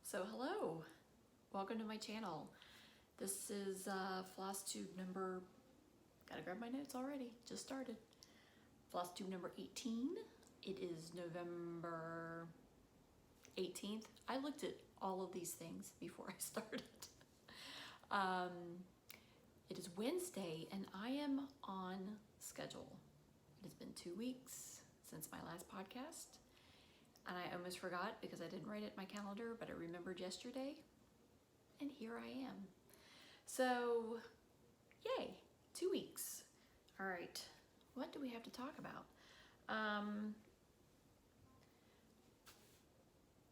So hello, welcome to my channel. This is Flosstube number, gotta grab my notes already, just started. Flosstube number 18. It is November 18th. I looked at all of these things before I started. It is Wednesday and I am on schedule. It has been 2 weeks since my last podcast. And I almost forgot because I didn't write it in my calendar, but I remembered yesterday, and here I am. So, yay, 2 weeks. All right, what do we have to talk about?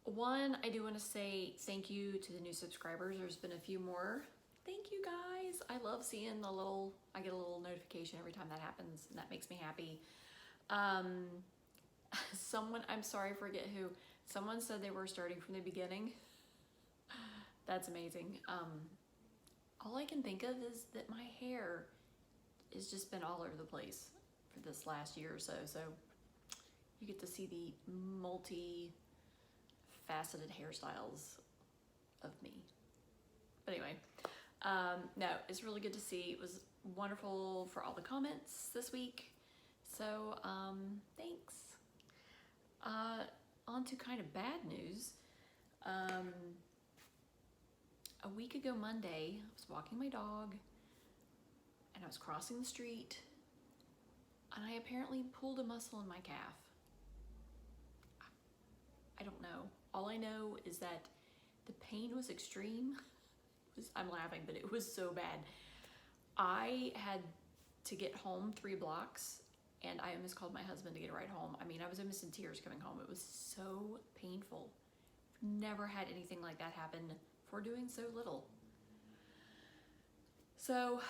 One, I do want to say thank you to the new subscribers. There's been a few more. Thank you guys. I love seeing I get a little notification every time that happens, and that makes me happy. Someone, I'm sorry, I forget who, someone said they were starting from the beginning. That's amazing. All I can think of is that my hair has just been all over the place for this last year or so. So you get to see the multi-faceted hairstyles of me. But anyway, no, it's really good to see. It was wonderful for all the comments this week. So thanks. On to kind of bad news. A week ago Monday, I was walking my dog and I was crossing the street and I apparently pulled a muscle in my calf. I don't know. All I know is that the pain was extreme. I'm laughing, but it was so bad. I had to get home 3 blocks and I almost called my husband to get a ride home. I mean, I was almost in tears coming home. It was so painful. Never had anything like that happen for doing so little. So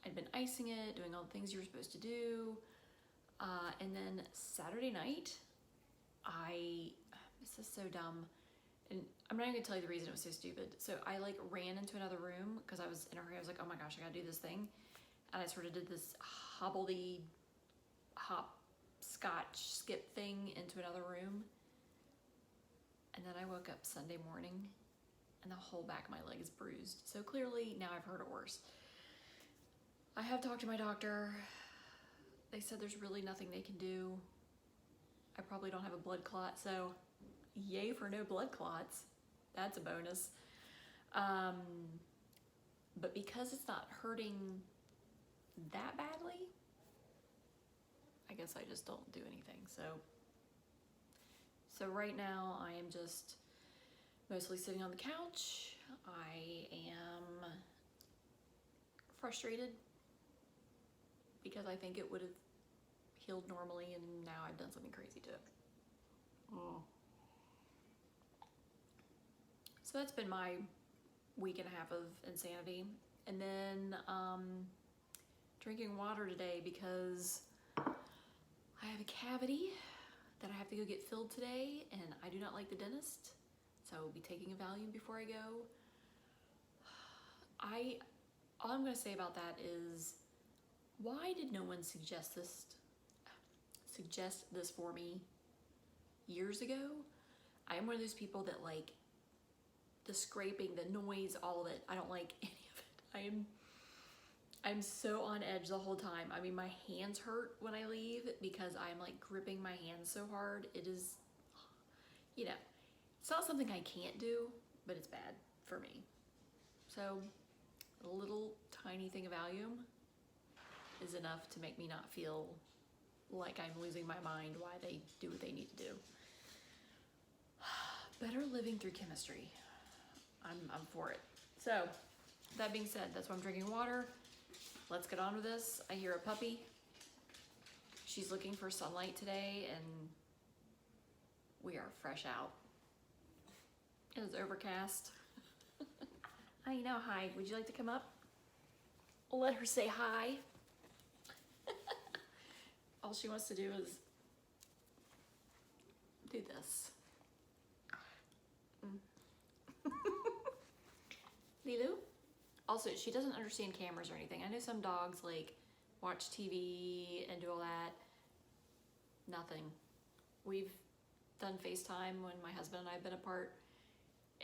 I'd been icing it, doing all the things you were supposed to do. And then Saturday night, this is so dumb. And I'm not even gonna tell you the reason it was so stupid. So I ran into another room because I was in a hurry. I was like, oh my gosh, I gotta do this thing. And I sort of did this hopscotch skip thing into another room. And then I woke up Sunday morning and the whole back of my leg is bruised. So clearly now I've heard it worse. I have talked to my doctor. They said there's really nothing they can do. I probably don't have a blood clot, so yay for no blood clots. That's a bonus. But because it's not hurting that badly, I guess I just don't do anything. So right now I am just mostly sitting on the couch. I am frustrated because I think it would have healed normally and now I've done something crazy to it. So that's been my week and a half of insanity. And then drinking water today because I have a cavity that I have to go get filled today and I do not like the dentist. So I will be taking a Valium before I go. All I'm gonna say about that is, why did no one suggest this for me years ago? I am one of those people that like the scraping, the noise, all of it. I don't like any of it. I'm so on edge the whole time. I mean, my hands hurt when I leave because I'm like gripping my hands so hard. It is, you know, it's not something I can't do, but it's bad for me. So a little tiny thing of Valium is enough to make me not feel like I'm losing my mind while they do what they need to do. Better living through chemistry. I'm for it. So that being said, that's why I'm drinking water. Let's get on with this. I hear a puppy. She's looking for sunlight today and we are fresh out. It is overcast. I know, hi, would you like to come up? I'll let her say hi. All she wants to do is do this. Lilu? Also, she doesn't understand cameras or anything. I know some dogs like watch TV and do all that. Nothing. We've done FaceTime when my husband and I have been apart,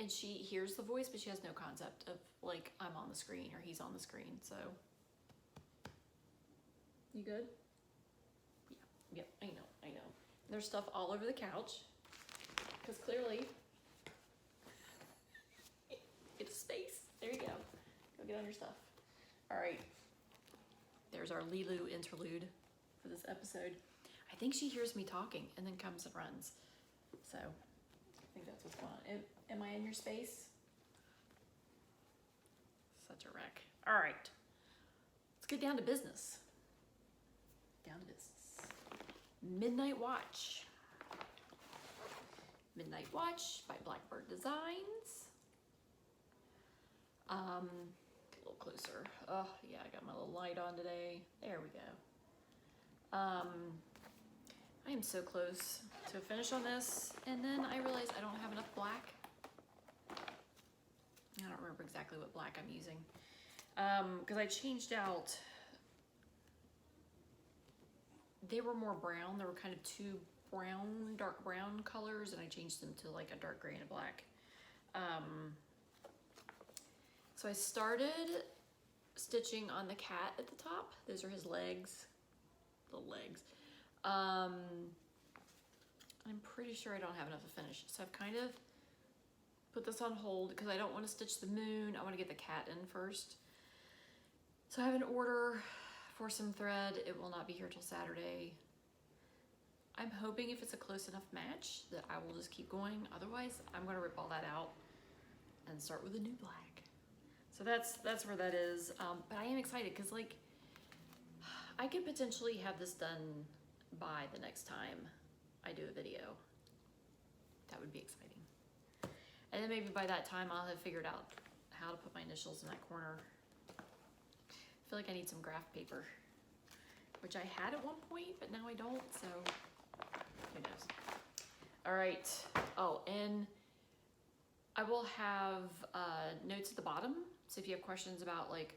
And she hears the voice, but she has no concept of like I'm on the screen or he's on the screen. So you good? Yeah, I know. There's stuff all over the couch because clearly it's space. There you go. Go get on your stuff. All right. There's our Lilu interlude for this episode. I think she hears me talking and then comes and runs. So I think that's what's going on. Am I in your space? Such a wreck. All right. Let's get down to business. Midnight Watch. Midnight Watch by BlackBird Designs. Get a little closer. Oh yeah, I got my little light on today. There we go. I am so close to a finish on this, and then I realize I don't have enough black. I don't remember exactly what black I'm using. Because I changed out, they were more brown. They were kind of two brown, dark brown colors, and I changed them to like a dark gray and a black. So I started stitching on the cat at the top. Those are his legs, little legs. I'm pretty sure I don't have enough to finish. So I've kind of put this on hold because I don't want to stitch the moon. I want to get the cat in first. So I have an order for some thread. It will not be here till Saturday. I'm hoping if it's a close enough match that I will just keep going. Otherwise, I'm going to rip all that out and start with a new black. So that's where that is. But I am excited because like I could potentially have this done by the next time I do a video. That would be exciting. And then maybe by that time I'll have figured out how to put my initials in that corner. I feel like I need some graph paper, which I had at one point, but now I don't, so who knows. All right, oh, and I will have notes at the bottom. So if you have questions about like,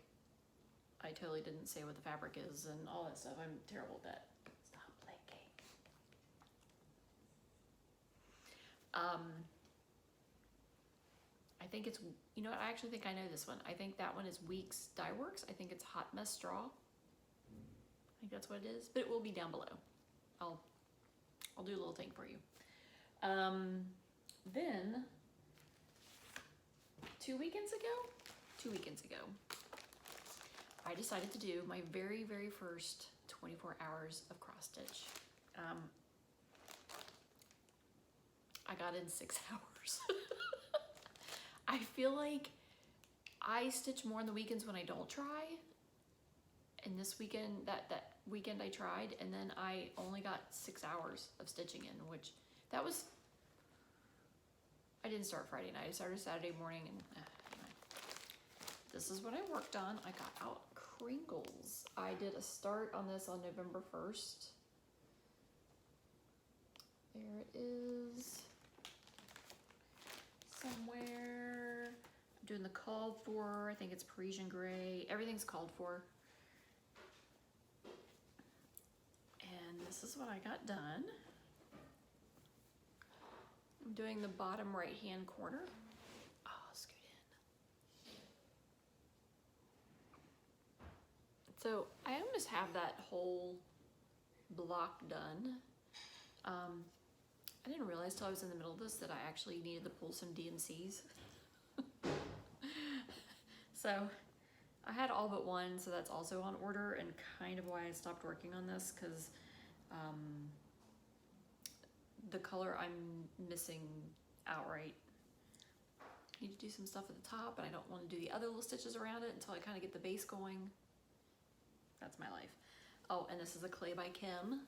I totally didn't say what the fabric is and all that stuff. I'm terrible at that. Stop playing games. I think it's, you know what, I actually think I know this one. I think that one is Weeks Dye Works. I think it's Hot Mess Straw. I think that's what it is, but it will be down below. I'll do a little thing for you. Then 2 weekends ago, I decided to do my very, very first 24 hours of cross stitch. I got in 6 hours. I feel like I stitch more on the weekends when I don't try. And this weekend, that weekend I tried, and then I only got 6 hours of stitching in, which that was, I didn't start Friday night. I started Saturday morning, and anyway. This is what I worked on. I got out Kringles. I did a start on this on November 1st. There it is. Somewhere. I'm doing the called for. I think it's Parisian Gray. Everything's called for. And this is what I got done. I'm doing the bottom right hand corner. Oh, scoot in. So I almost have that whole block done. I didn't realize till I was in the middle of this that I actually needed to pull some DMCs. So I had all but one, so that's also on order, and kind of why I stopped working on this, because the color I'm missing outright. I need to do some stuff at the top, but I don't want to do the other little stitches around it until I kind of get the base going. That's my life. Oh, and this is a Clay by Kim.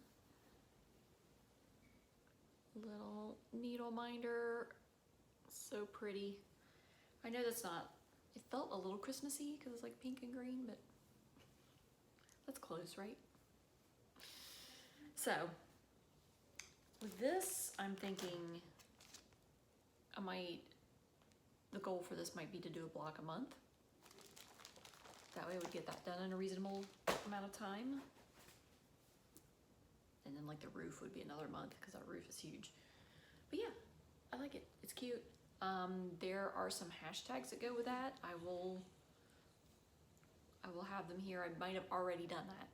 Little needle minder, so pretty. I know that's not, it felt a little Christmassy because it's like pink and green, but that's close, right? So with this, I'm thinking the goal for this might be to do a block a month. That way I would get that done in a reasonable amount of time. And then like the roof would be another month because that roof is huge. But yeah, I like it. It's cute. There are some hashtags that go with that. I will have them here. I might have already done that.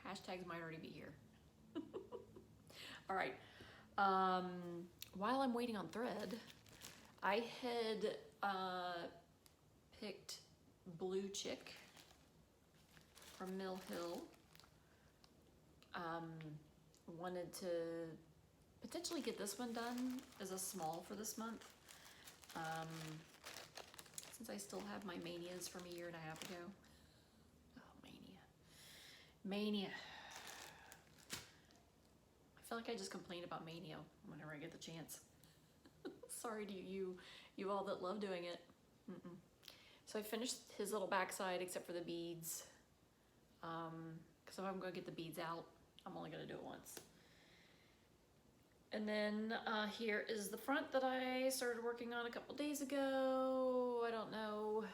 Hashtags might already be here. All right. While I'm waiting on thread, I had picked Blue Chick from Mill Hill. Wanted to potentially get this one done as a small for this month. Since I still have my manias from a year and a half ago. Oh, mania. I feel like I just complain about mania whenever I get the chance. Sorry to you all that love doing it. So I finished his little backside except for the beads. Because if I'm going to get the beads out, I'm only going to do it once. And then here is the front that I started working on a couple days ago. I don't know.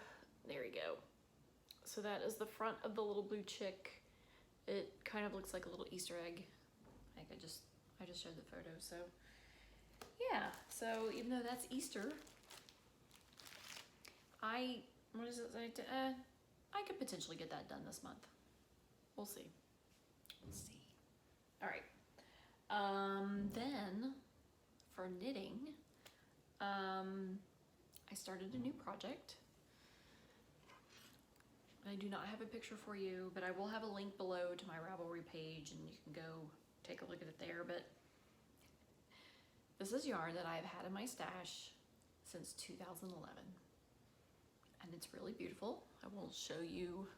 There we go. So that is the front of the little blue chick. It kind of looks like a little Easter egg. I think I just showed the photo. So yeah. So even though that's Easter, I could potentially get that done this month. We'll see. Let's see. All right. Then for knitting, I started a new project. I do not have a picture for you, but I will have a link below to my Ravelry page and you can go take a look at it there. But this is yarn that I've had in my stash since 2011. And it's really beautiful. I will show you.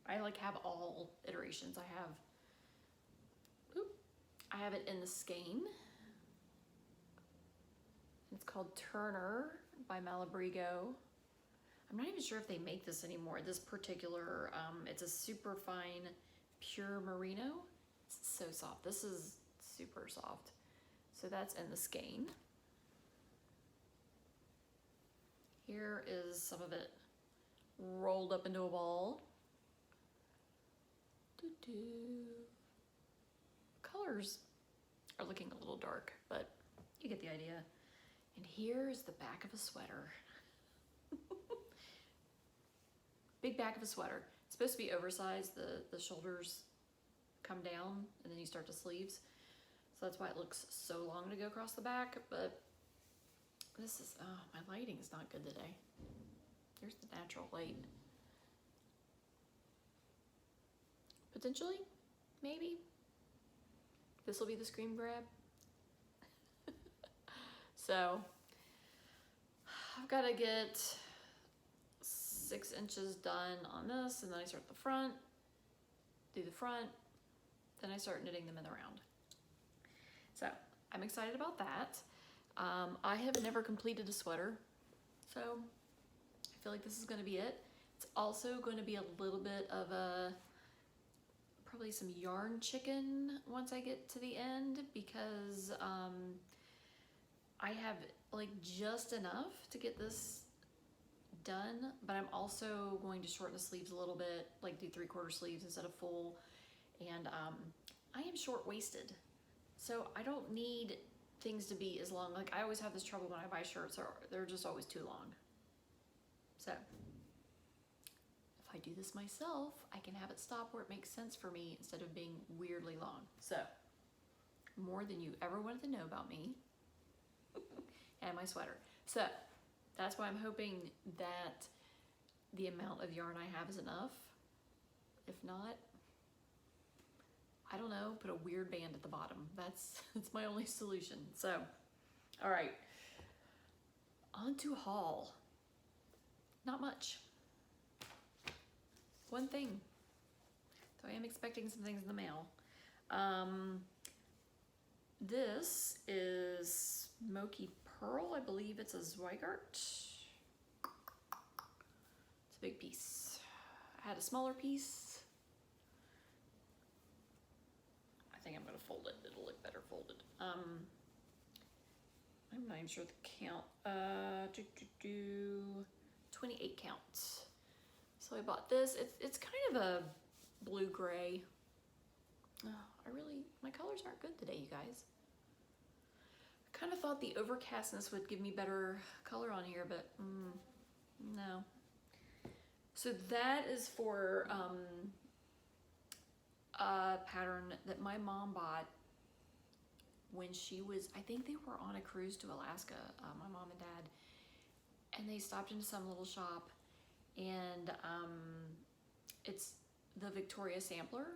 I have all iterations. I have it in the skein. It's called Turner by Malabrigo. I'm not even sure if they make this anymore. This particular, it's a super fine pure merino. It's so soft. This is super soft. So that's in the skein. Here is some of it rolled up into a ball. Colors are looking a little dark, but you get the idea. And here's the back of a sweater. Big back of a sweater. It's supposed to be oversized. The shoulders come down and then you start to sleeves. So that's why it looks so long to go across the back, but this is, oh, my lighting is not good today. There's the natural light. Potentially, maybe. This will be the screen grab. So I've got to get 6 inches done on this, and then I start the front, do the front, then I start knitting them in the round. So I'm excited about that. I have never completed a sweater, so I feel like this is going to be it. It's also going to be a little bit of probably some yarn chicken once I get to the end, because I have just enough to get this done, but I'm also going to shorten the sleeves a little bit, do 3/4 sleeves instead of full. And I am short-waisted, so I don't need things to be as long. I always have this trouble when I buy shirts, or they're just always too long. So if I do this myself, I can have it stop where it makes sense for me instead of being weirdly long. So more than you ever wanted to know about me and my sweater. So that's why I'm hoping that the amount of yarn I have is enough. If not, I don't know, put a weird band at the bottom. That's my only solution. So, all right, on to haul. Not much. One thing. So I am expecting some things in the mail. This is Smokey Pearl. I believe it's a Zweigart. It's a big piece. I had a smaller piece. I think I'm gonna fold it. It'll look better folded. I'm not even sure the count. 28 counts. So I bought this. It's kind of a blue-gray. Oh, my colors aren't good today, you guys. Kind of thought the overcastness would give me better color on here, but no. So that is for a pattern that my mom bought when she was, I think they were on a cruise to Alaska, my mom and dad, and they stopped into some little shop, and it's the Victoria sampler,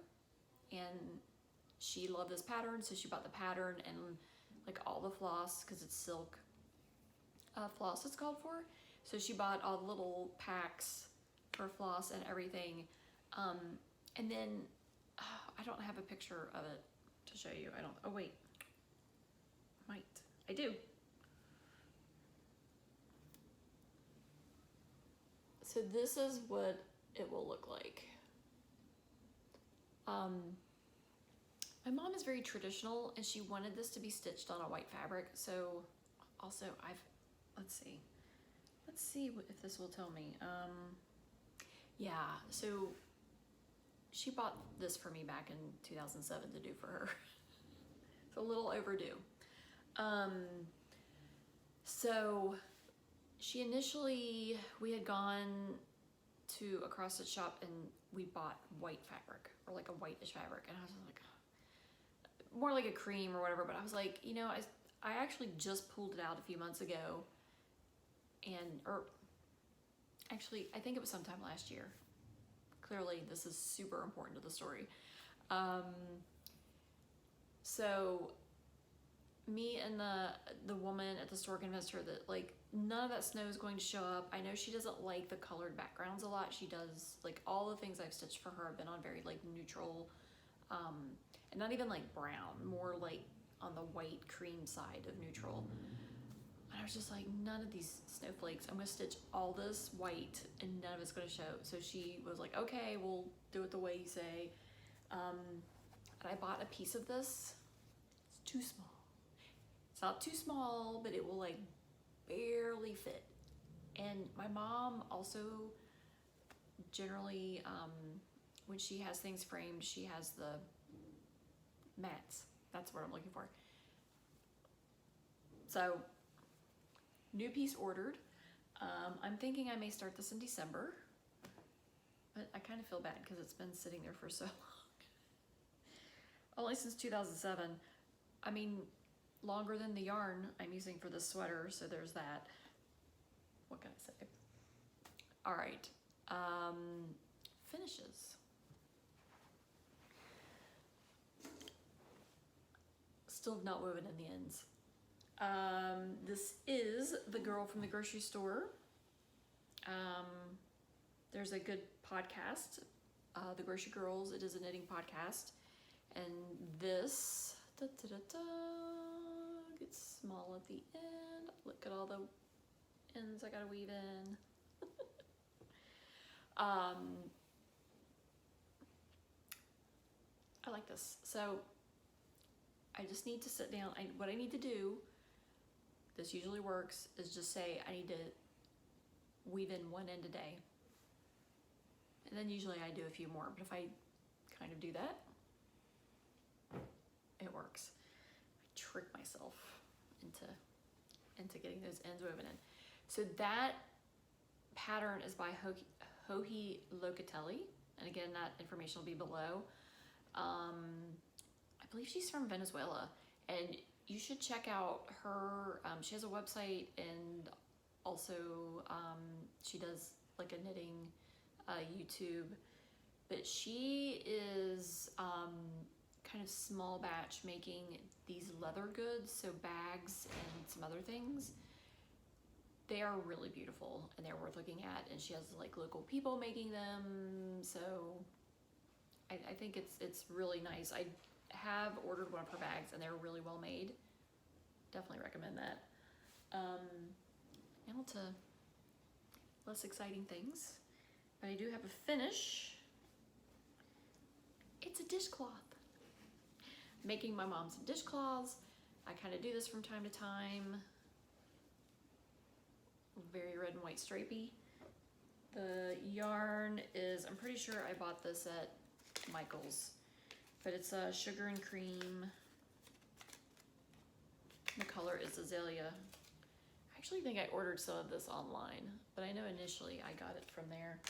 and she loved this pattern, so she bought the pattern and like all the floss, because it's silk floss it's called for, so she bought all the little packs for floss and everything, and then I don't have a picture of it to show you. Oh wait, I do. So this is what it will look like. My mom is very traditional, and she wanted this to be stitched on a white fabric. So also let's see if this will tell me. Yeah, so she bought this for me back in 2007 to do for her. It's a little overdue. So she initially, we had gone to a cross-stitch shop and we bought white fabric, or like a whitish fabric, and I was like, more like a cream or whatever, but I was like, you know, I actually just pulled it out a few months ago, or actually I think it was sometime last year. Clearly this is super important to the story. So me and the woman at the store convinced her that like none of that snow is going to show up. I know she doesn't like the colored backgrounds a lot. She does, like, all the things I've stitched for her have been on very like neutral, and not even like brown, more like on the white cream side of neutral. And I was just like, none of these snowflakes, I'm gonna stitch all this white and none of it's gonna show. So she was like, okay, we'll do it the way you say. And I bought a piece of this. It's too small. It's not too small, but it will like barely fit. And my mom also generally, when she has things framed, she has the mats. That's what I'm looking for. So, new piece ordered. I'm thinking I may start this in December, but I kind of feel bad because it's been sitting there for so long. Only since 2007. I mean, longer than the yarn I'm using for this sweater, so there's that. What can I say? All right, finishes. Still have not woven in the ends. This is the girl from the grocery store. There's a good podcast, The Grocery Girls. It is a knitting podcast. And this gets small at the end. Look at all the ends I gotta weave in. I like this. So I just need to sit down. What I need to do, this usually works, is just say I need to weave in one end a day. And then usually I do a few more, but if I kind of do that, it works. I trick myself into getting those ends woven in. So that pattern is by Joji Locatelli, and again, that information will be below. I believe she's from Venezuela, and you should check out her. She has a website, and also she does like a knitting YouTube, but she is kind of small batch making these leather goods, so bags and some other things. They are really beautiful and they're worth looking at, and she has like local people making them, so I think it's really nice. I have ordered one of her bags and they're really well made. Definitely recommend that. Now to less exciting things, but I do have a finish. It's a dishcloth. Making my mom some dishcloths. I kind of do this from time to time. Very red and white stripey. The yarn is, I'm pretty sure I bought this at Michael's, but it's a sugar and cream. The color is Azalea. I actually think I ordered some of this online, but I know initially I got it from there.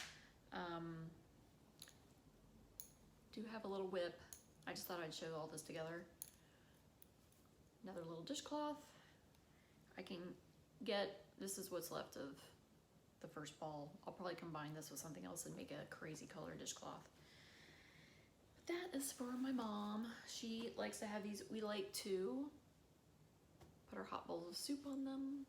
Do have a little whip. I just thought I'd show all this together. Another little dishcloth. I can get, this is what's left of the first ball. I'll probably combine this with something else and make a crazy color dishcloth. But that is for my mom. She likes to have these. We like to put our hot bowls of soup on them,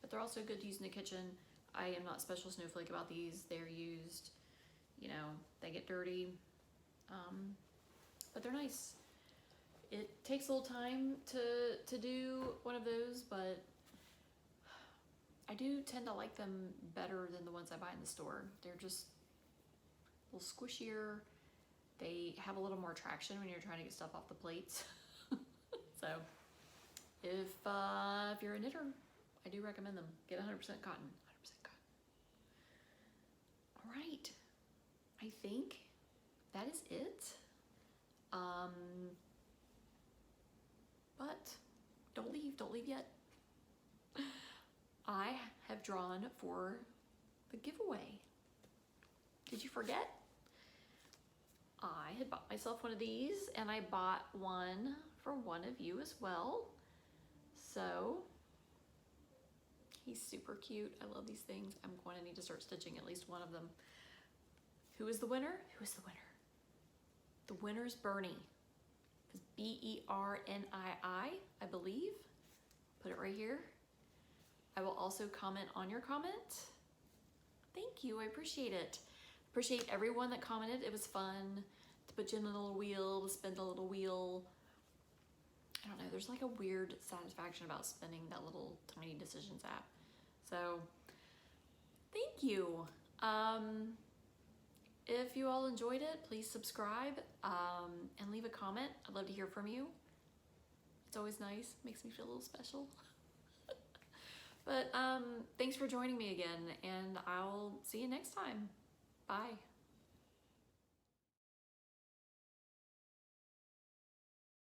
but they're also good to use in the kitchen. I am not special snowflake about these. They're used, you know, they get dirty. But they're nice. It takes a little time to do one of those, but I do tend to like them better than the ones I buy in the store. They're just a little squishier. They have a little more traction when you're trying to get stuff off the plates. So if you're a knitter, I do recommend them. Get 100% cotton, 100% cotton. All right, I think that is it. But don't leave yet. I have drawn for the giveaway. Did you forget? I had bought myself one of these, and I bought one for one of you as well. So he's super cute. I love these things. I'm going to need to start stitching at least one of them. Who is the winner? Who is the winner? The winner's Bernie. It's Bernii, I believe. Put it right here. I will also comment on your comment. Thank you, I appreciate it. Appreciate everyone that commented. It was fun to put you in a little wheel, to spin a little wheel. I don't know, there's like a weird satisfaction about spinning that little tiny decisions app. So, thank you. If you all enjoyed it, please subscribe and leave a comment. I'd love to hear from you. It's always nice, makes me feel a little special. But thanks for joining me again, and I'll see you next time. Bye.